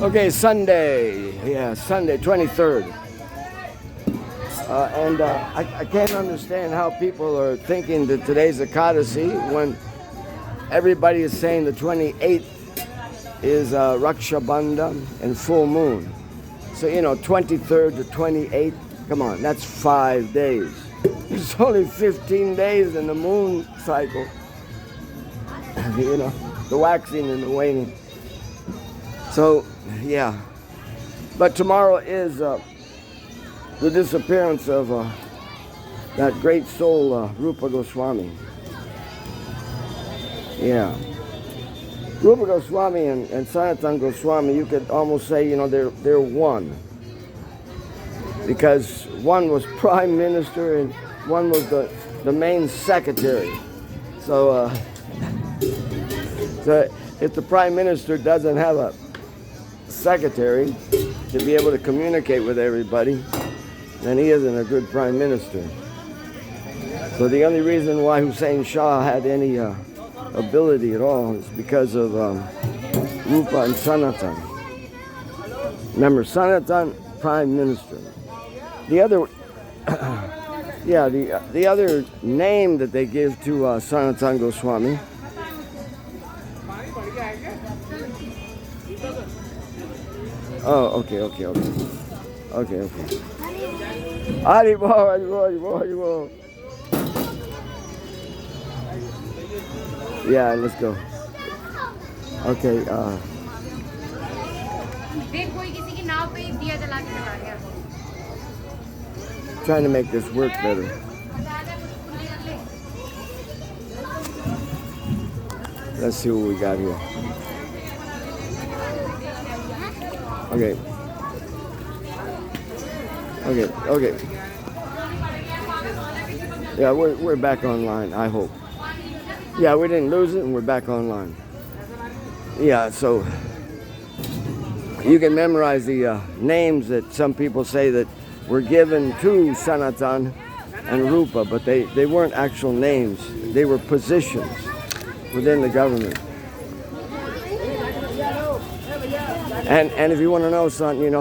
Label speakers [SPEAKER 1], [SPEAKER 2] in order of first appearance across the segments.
[SPEAKER 1] Okay, Sunday. Yeah, Sunday, 23rd. I can't understand how people are thinking that today's Ekadasi when everybody is saying the 28th is Raksha Bandhan and full moon. So, 23rd to 28th, come on, that's 5 days. There's only 15 days in the moon cycle. The waxing and the waning. So, yeah. But tomorrow is the disappearance of that great soul, Rupa Goswami. Yeah. Rupa Goswami and Sanatana Goswami, you could almost say, they're one. Because one was prime minister and one was the main secretary. So if the prime minister doesn't have a secretary to be able to communicate with everybody, then he isn't a good prime minister. So the only reason why Hussein Shah had any ability at all is because of Rupa and Sanatan. Remember, Sanatan, prime minister. The other, the other name that they give to Sanatana Goswami. Oh, okay. Haribol, Haribol. Yeah, let's go. Okay. Trying to make this work better. Let's see what we got here. Okay. Yeah, we're back online, I hope. Yeah, we didn't lose it and we're back online. Yeah, so you can memorize the names that some people say that were given to Sanatan and Rupa, but they weren't actual names. They were positions within the government. And if you want to know something,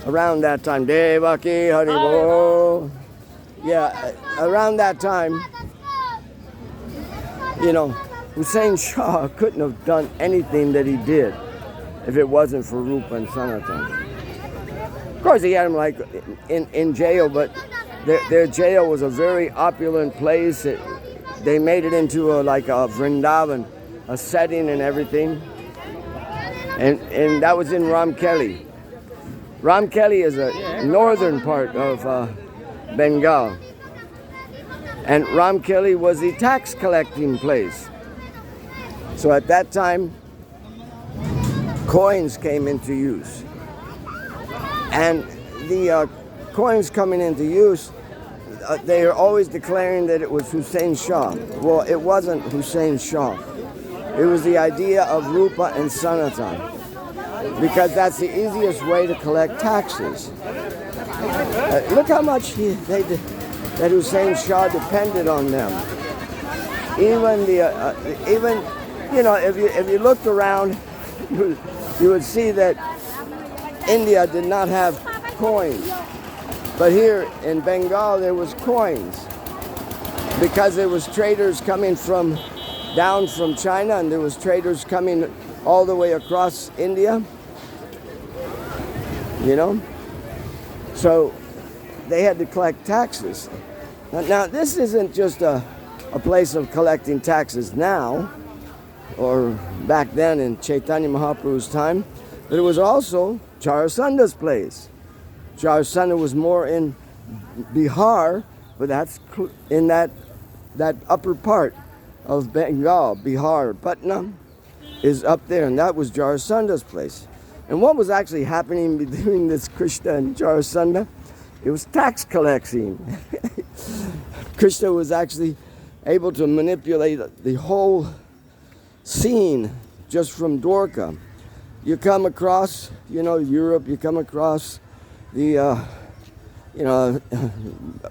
[SPEAKER 1] around that time, Devaki Haribol, yeah, around that time, Hussein Shah couldn't have done anything that he did if it wasn't for Rupa and Sanatan. Of course, he had them like in jail, but their jail was a very opulent place. They made it into like a Vrindavan, a setting and everything. And that was in Ramkeli. Ramkeli is a northern part of Bengal. And Ramkeli was the tax collecting place. So at that time, coins came into use. And the coins coming into use, they are always declaring that it was Hussein Shah. Well, it wasn't Hussein Shah. It was the idea of Rupa and Sanatan, because that's the easiest way to collect taxes. Look how much that Hussein Shah depended on them. Even if you looked around, you would see that India did not have coins, but here in Bengal there was coins, because there was traders coming down from China, and there was traders coming all the way across India. So they had to collect taxes. Now this isn't just a place of collecting taxes now, or back then in Chaitanya Mahaprabhu's time, but it was also Jarasanda's place. Jarasandha was more in Bihar, but that's in that upper part of Bengal, Bihar. Patna is up there, and that was Jarasanda's place. And what was actually happening between this Krishna and Jarasandha? It was tax collecting. Krishna was actually able to manipulate the whole scene just from Dwarka. You come across, Europe, you come across the,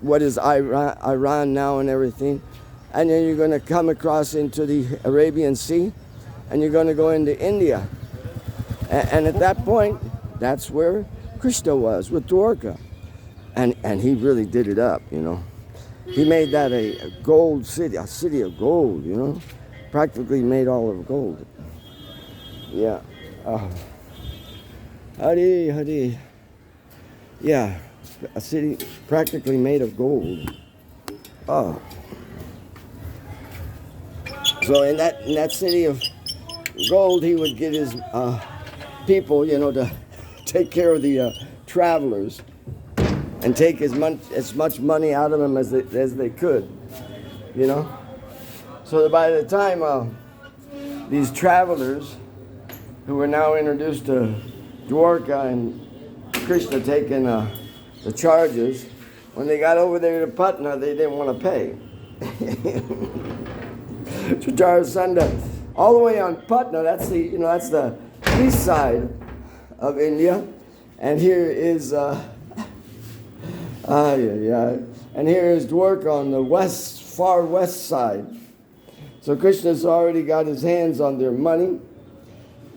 [SPEAKER 1] what is Iran now and everything. And then you're going to come across into the Arabian Sea, and you're going to go into India. And at that point, that's where Krishna was, with Dwarka. And he really did it up, you know. He made that a gold city, a city of gold, you know. Practically made all of gold. Yeah. Hari, Hari. Yeah, a city practically made of gold. Oh. So in that city of gold, he would get his people, you know, to take care of the travelers and take as much money out of them as they could, you know. So that by the time these travelers, who were now introduced to Dwarka and Krishna taking the charges, when they got over there to Patna, they didn't want to pay. So Jarasandha, all the way on Patna, that's the east side of India, and here is and here is Dwarka on the far west side. So Krishna's already got his hands on their money,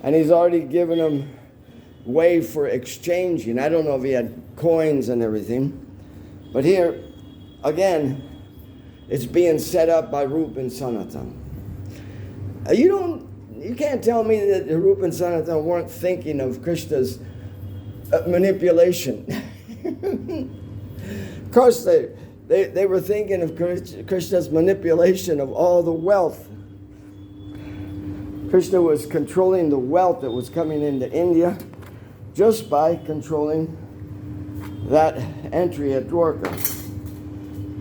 [SPEAKER 1] and he's already given them way for exchanging. I don't know if he had coins and everything, but here, again, it's being set up by Rupa and Sanatan. You can't tell me that Rupa and Sanatan weren't thinking of Krishna's manipulation. Of course, they were thinking of Krishna's manipulation of all the wealth. Krishna was controlling the wealth that was coming into India just by controlling that entry at Dwarka.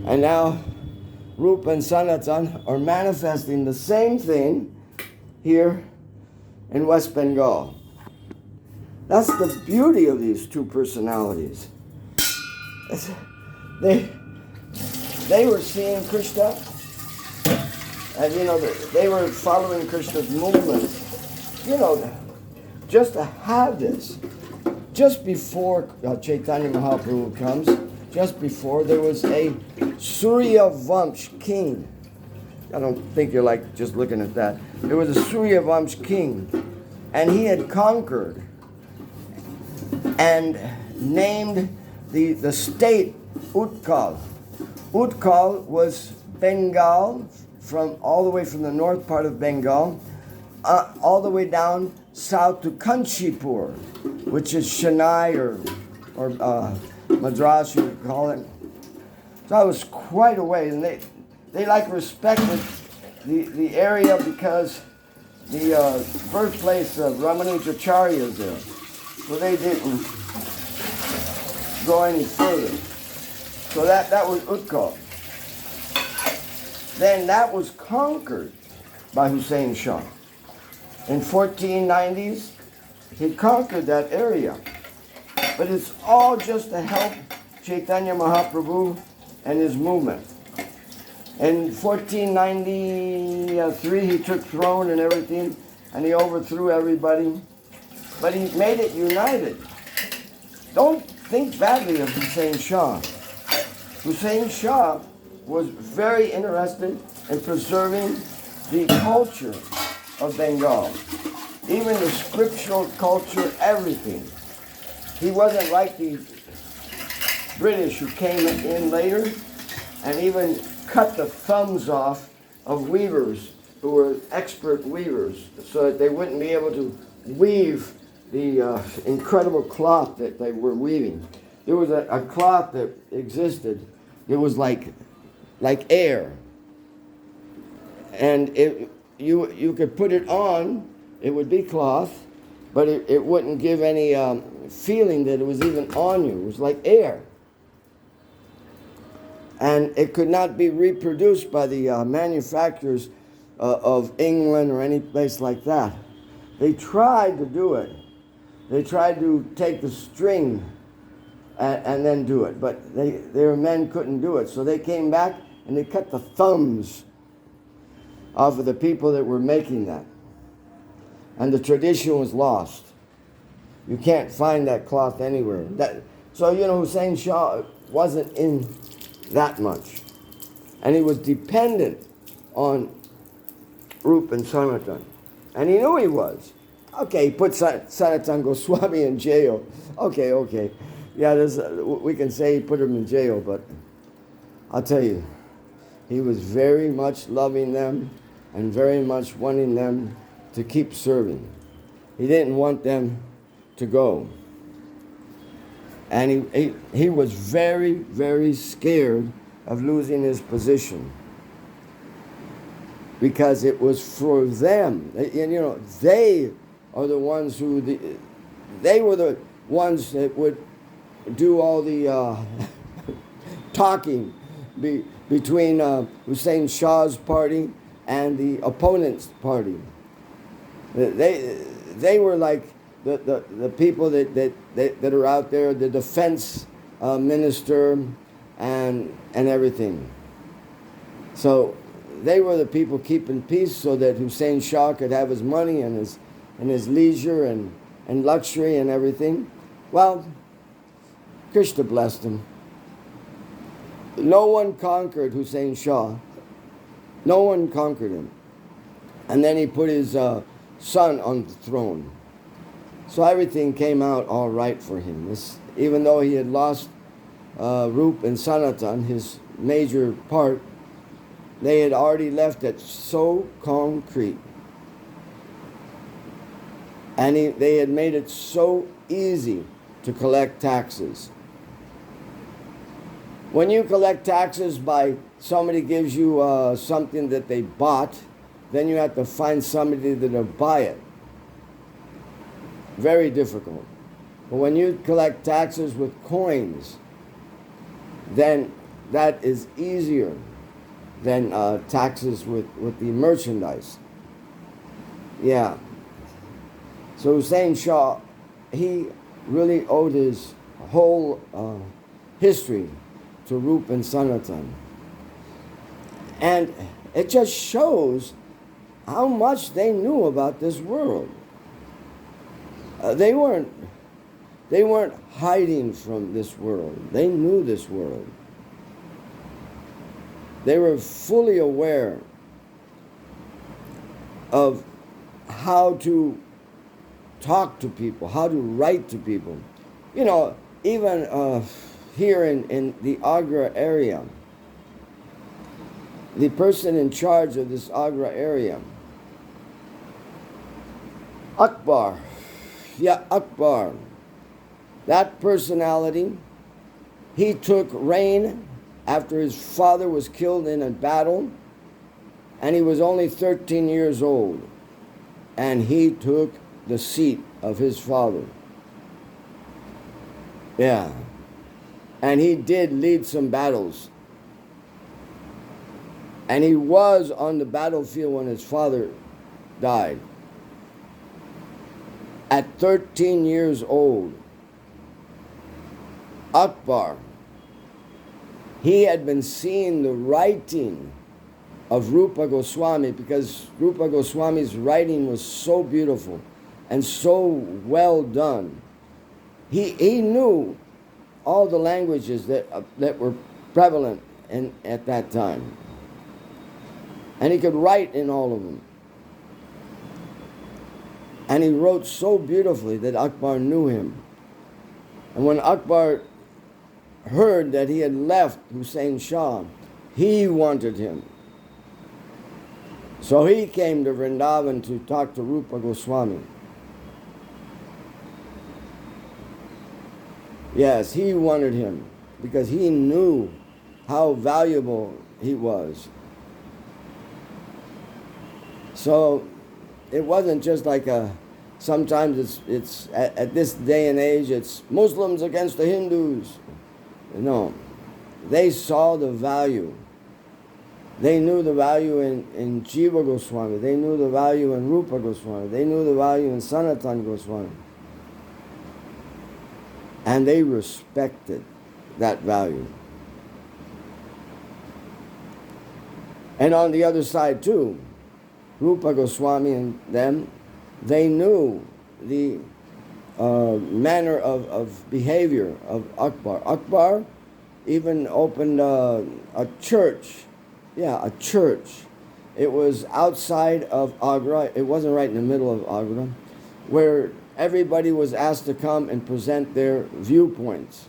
[SPEAKER 1] And now Rupa and Sanatan are manifesting the same thing here in West Bengal. That's the beauty of these two personalities. They were seeing Krishna, and you know, they were following Krishna's movements. You know, just to have this, just before Chaitanya Mahaprabhu comes, just before, there was a Surya Vamsh king. I don't think you're like just looking at that. There was a Surya Vamsh king, and he had conquered and named the state Utkal. Utkal was Bengal, from all the way from the north part of Bengal, all the way down south to Kanchipur, which is Chennai or Madras, you would call it. So I was quite a way, and they like respected the area because the birthplace of Ramanujacharya is there. So they didn't go any further. So that was Utkal. Then that was conquered by Hussein Shah. In 1490s, he conquered that area. But it's all just to help Chaitanya Mahaprabhu and his movement. In 1493, he took throne and everything, and he overthrew everybody. But he made it united. Don't think badly of Hussein Shah. Hussein Shah was very interested in preserving the culture of Bengal, even the scriptural culture, everything. He wasn't like the British who came in later and even cut the thumbs off of weavers who were expert weavers so that they wouldn't be able to weave the incredible cloth that they were weaving. There was a cloth that existed. It was like air. And you could put it on, it would be cloth, but it wouldn't give any feeling that it was even on you. It was like air. And it could not be reproduced by the manufacturers of England or any place like that. They tried to do it. They tried to take the string and then do it, but their men couldn't do it. So they came back and they cut the thumbs off of the people that were making that. And the tradition was lost. You can't find that cloth anywhere. So, you know, Hussein Shah wasn't in that much. And he was dependent on Rupa and Sanatan. And he knew he was. Okay, he put Sanatan Goswami in jail. Okay. Yeah, we can say he put him in jail, but I'll tell you, he was very much loving them and very much wanting them to keep serving. He didn't want them to go. And he was very, very scared of losing his position, because it was for them. And, they are the ones they were the ones that would do all the talking between Hussein Shah's party and the opponent's party. They were like the people that are out there, the defense minister and everything. So they were the people keeping peace so that Hussein Shah could have his money and his leisure and luxury and everything. Well, Krishna blessed him. No one conquered Hussein Shah. No one conquered him. And then he put his son on the throne. So everything came out all right for him. Even though he had lost Rup and Sanatan, his major part, they had already left it so concrete. And they had made it so easy to collect taxes. When you collect taxes by somebody gives you something that they bought, then you have to find somebody that'll buy it. Very difficult. But when you collect taxes with coins, then that is easier than taxes with the merchandise. Yeah. So Hussein Shah, he really owed his whole history to Rup and Sanatan. And it just shows how much they knew about this world. They weren't hiding from this world. They knew this world. They were fully aware of how to talk to people, how to write to people. Even here in the Agra area, the person in charge of this Agra area, Akbar, that personality, he took reign after his father was killed in a battle, and he was only 13 years old, and he took the seat of his father. Yeah. And he did lead some battles. And he was on the battlefield when his father died. At 13 years old, Akbar, he had been seeing the writing of Rupa Goswami, because Rupa Goswami's writing was so beautiful and so well done. He knew all the languages that were prevalent at that time. And he could write in all of them. And he wrote so beautifully that Akbar knew him. And when Akbar heard that he had left Hussein Shah, he wanted him. So he came to Vrindavan to talk to Rupa Goswami. Yes, he wanted him because he knew how valuable he was. So it wasn't just like sometimes it's at this day and age, it's Muslims against the Hindus. No, they saw the value. They knew the value in Jiva Goswami. They knew the value in Rupa Goswami. They knew the value in Sanatan Goswami. And they respected that value. And on the other side too, Rupa Goswami and them, they knew the manner of behavior of Akbar. Akbar even opened a church. Yeah, a church. It was outside of Agra. It wasn't right in the middle of Agra. where everybody was asked to come and present their viewpoints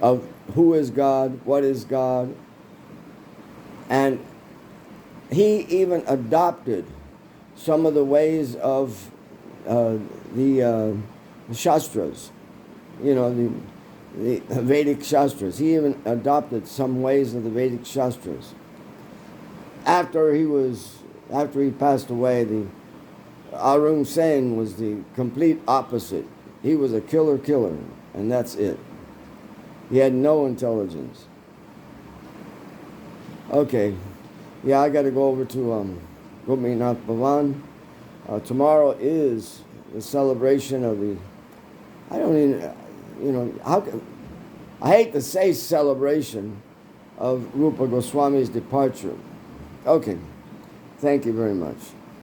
[SPEAKER 1] of who is God, what is God. And he even adopted some of the ways of the Shastras, you know, the Vedic Shastras. He even adopted some ways of the Vedic Shastras. After he passed away, the Arun Sen was the complete opposite. He was a killer, and that's it. He had no intelligence. Okay, yeah, I got to go over to Gopinath Bhavan. Tomorrow is the celebration of the, I don't even, you know, I hate to say celebration of Rupa Goswami's departure. Okay, thank you very much.